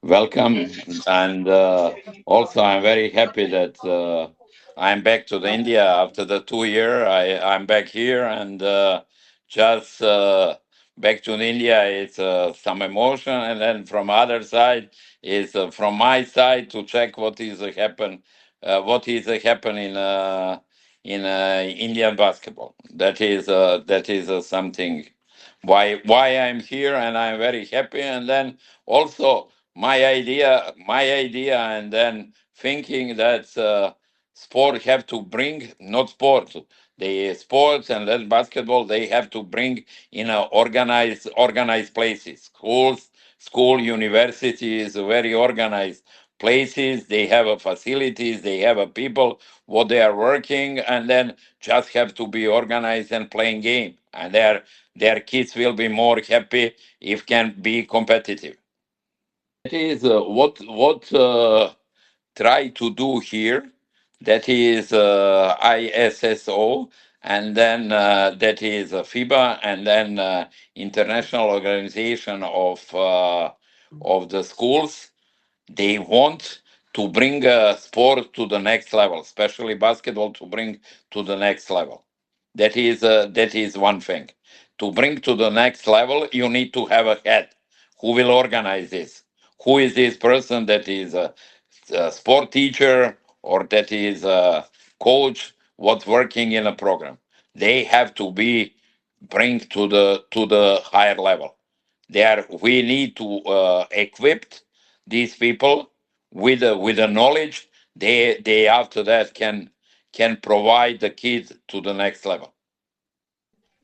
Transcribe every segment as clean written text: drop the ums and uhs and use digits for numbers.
Welcome, and also I'm very happy that I'm back to the India after the 2 year. I'm back here and just back to India. It's some emotion, and then from other side is from my side to check what is happening in Indian basketball. That is something why I'm here, and I'm very happy. And then also my idea, and then thinking that sport have to bring, not sport, the sports and then basketball, they have to bring in a organized places, school universities, very organized places. They have a facilities, they have a people what they are working, and then just have to be organized and playing game, and their kids will be more happy if can be competitive. That is what try to do here. That is ISSO, and then that is FIBA, and then International Organization of the Schools. They want to bring sport to the next level, especially basketball, to bring to the next level. That is one thing. To bring to the next level, you need to have a head who will organize this. Who is this person that is a sport teacher or that is a coach? What's working in a program? They have to be bring to the higher level. There, we need to equip these people with the knowledge. They after that can provide the kids to the next level.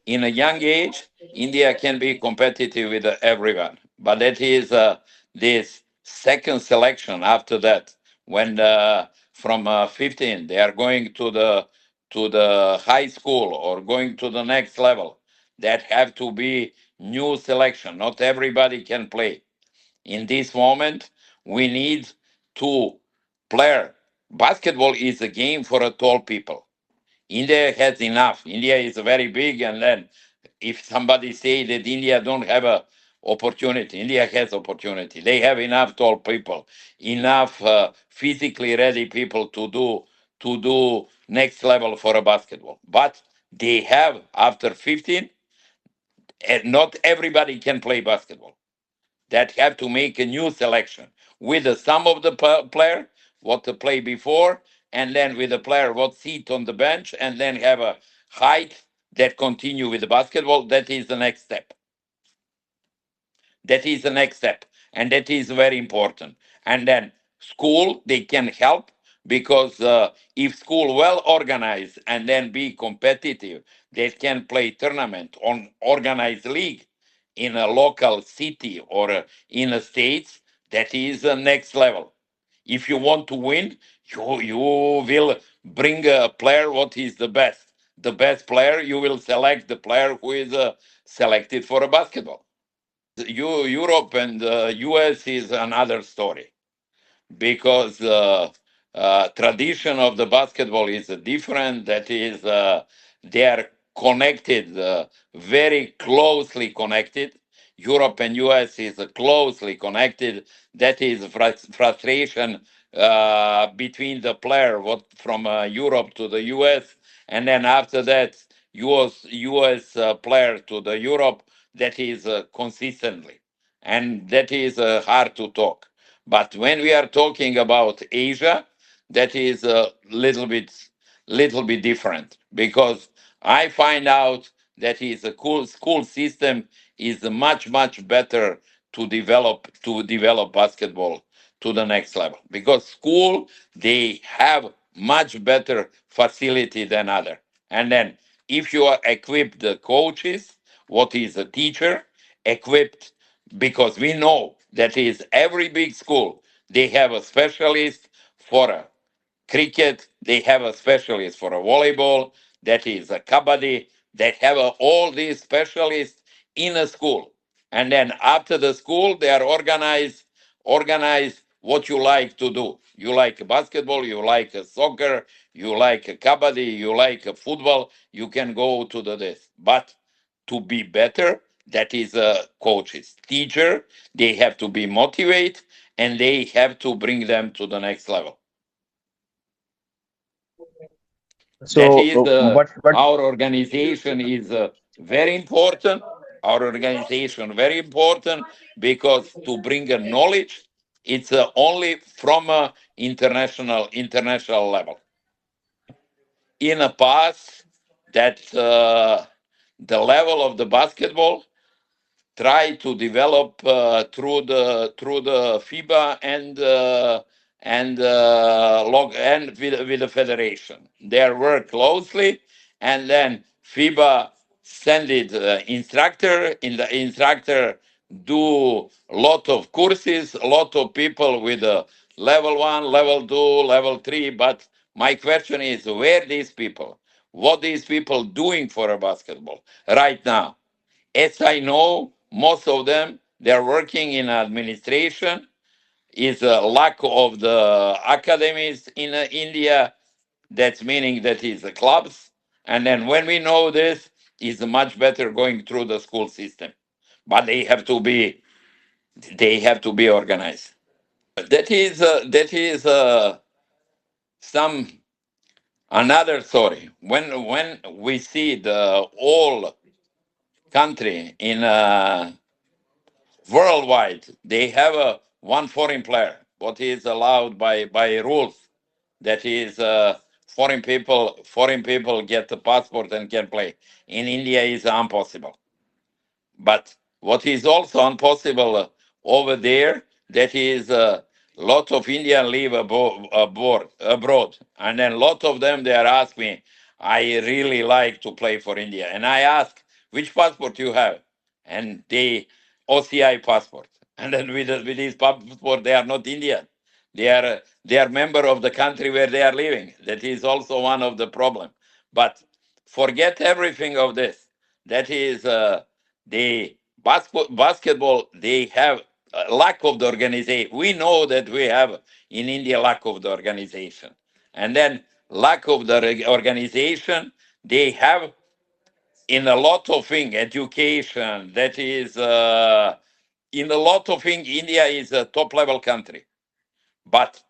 In a young age, India can be competitive with everyone, but that is this second selection after that, when from 15 they are going to the high school or going to the next level. That have to be new selection. Not everybody can play. In this moment, we need to play. Basketball is a game for a tall people. India has enough. India is very big, and then if somebody say that India don't have a opportunity, India has opportunity. They have enough tall people, enough physically ready people to do next level for a basketball. But they have after 15, and not everybody can play basketball. That have to make a new selection with the sum of the player what to play before, and then with the player what seat on the bench, and then have a height that continue with the basketball. That is the next step. That is the next step, and that is very important. And then school they can help, because if school well organized and then be competitive, they can play tournament on organized league in a local city or in a states. That is the next level. If you want to win, you will bring a player what is the best player. You will select the player who is selected for a basketball. Europe and US is another story, because tradition of the basketball is different. That is, they are connected, very closely connected. Europe and US is closely connected. That is frustration between the player what from Europe to the US, and then after that US player to the Europe. That is consistently, and that is hard to talk. But when we are talking about Asia, that is a little bit different, because I find out that is a cool school system is much better to develop basketball to the next level, because school they have much better facility than other. And then if you are equipped the coaches, what is a teacher equipped, because we know that is every big school they have a specialist for a cricket, they have a specialist for a volleyball, that is a kabaddi. They have all these specialists in a school, and then after the school they are organized what you like to do. You like basketball, you like soccer, you like kabaddi, you like football, you can go to the this. But to be better, that is coaches teacher, they have to be motivated, and they have to bring them to the next level. That So, is what? our organization is very important. Our organization very important because to bring a knowledge, it's only from a international level. In the past, that the level of the basketball try to develop through the FIBA and with the federation. They work closely, and then FIBA send it instructor. In the instructor do lot of courses, a lot of people with level 1, level 2, level 3. But my question is, where these people? What these people doing for a basketball right now? As I know, most of them they're working in administration. Is a lack of the academies in India. That's meaning that is the clubs. And then when we know this, is much better going through the school system. But they have to be organized. That is some another story. When we see the whole country in worldwide, they have a one foreign player. What is allowed by rules? That is foreign people get the passport and can play. In India is impossible. But what is also impossible over there, that is a lot of Indian live abroad, and then a lot of them they are ask me, I really like to play for India, and I ask which passport you have, and they OCI passport, and then with this passport they are not Indian, they are member of the country where they are living. That is also one of the problem. But forget everything of this. That is. The basketball, they have a lack of the organization. We know that we have in India lack of the organization, and then lack of the organization they have in a lot of things. Education, that is in a lot of things. India is a top level country, but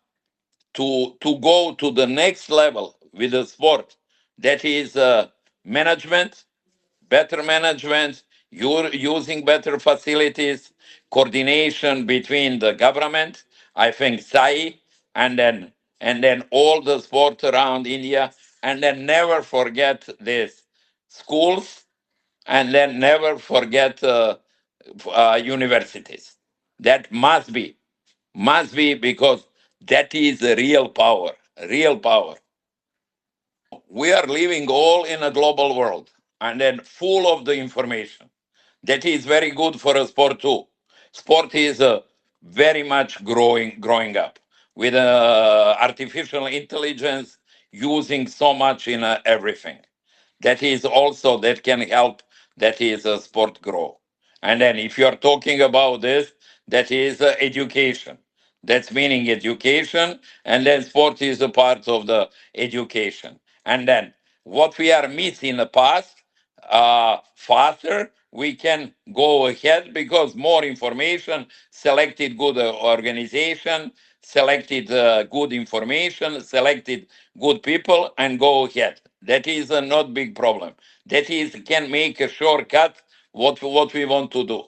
to go to the next level with the sport, that is management, better management, you're using better facilities, coordination between the government, I think SAI, and then all the sport around India, and then never forget this schools, and then never forget universities. That must be because that is a real power, real power. We are living all in a global world and then full of the information. That is very good for a sport too. Sport is very much growing up with artificial intelligence using so much in everything. That is also that can help. That is a sport grow. And then if you are talking about this, that is education. That's meaning education, and then sport is a part of the education. And then what we are missing in the past, faster we can go ahead because more information, selected good organization, selected good information, selected good people, and go ahead. That is not big problem. That is can make a shortcut what we want to do.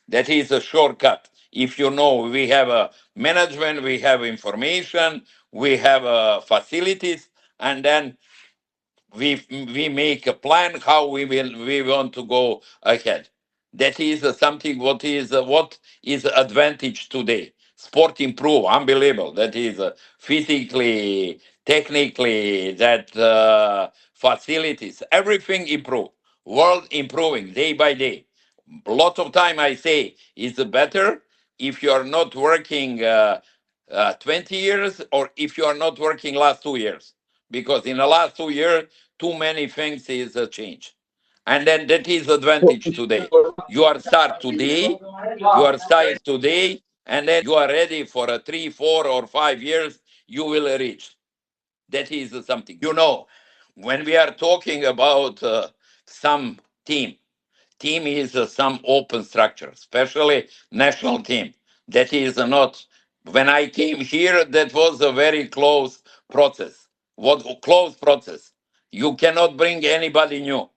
That is a shortcut. If you know we have a management, we have information, we have facilities, and then we make a plan how we want to go ahead. That is something what is advantage today. Sport improve unbelievable. That is physically, technically, that facilities, everything improve. World improving day by day. A lot of time I say is better if you are not working 20 years or if you are not working last 2 years, because in the last 2 years too many things is a change, and then that is So, advantage today. You are start today and then you are ready for a 3, 4, or 5 years you will reach. That is something, when we are talking about some team is some open structure, especially national team. That is not. When I came here, that was a very close process. What close process? You cannot bring anybody new.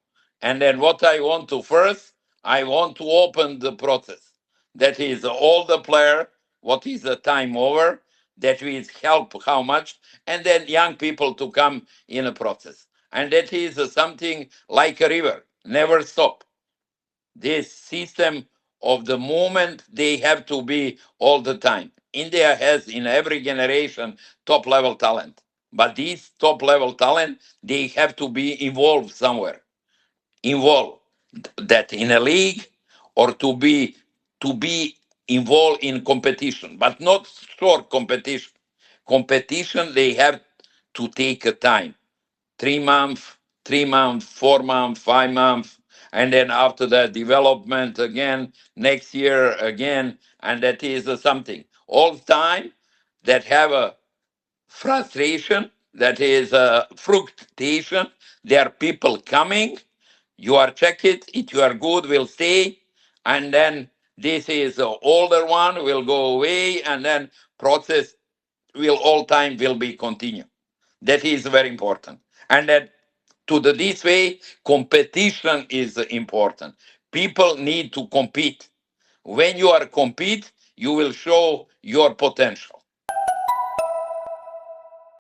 And then what I want to first, I want to open the process. That is all the player, what is the time over, that is help how much, and then young people to come in a process. And that is something like a river, never stop. This system of the movement, they have to be all the time. India has in every generation top level talent, but these top level talent, they have to be involved somewhere, involved that in a league, or to be involved in competition, but not short competition. Competition, they have to take a time, 3 months, 3 months, 4 months, 5 months, and then after that, development again, next year again, and that is something. All the time that have a frustration, that is a fruitation. There are people coming, you are check it, if you are good, will stay, and then this is the older one will go away, and then process will all time will be continue. That is very important. And that to the this way, competition is important. People need to compete. When you are compete, you will show your potential.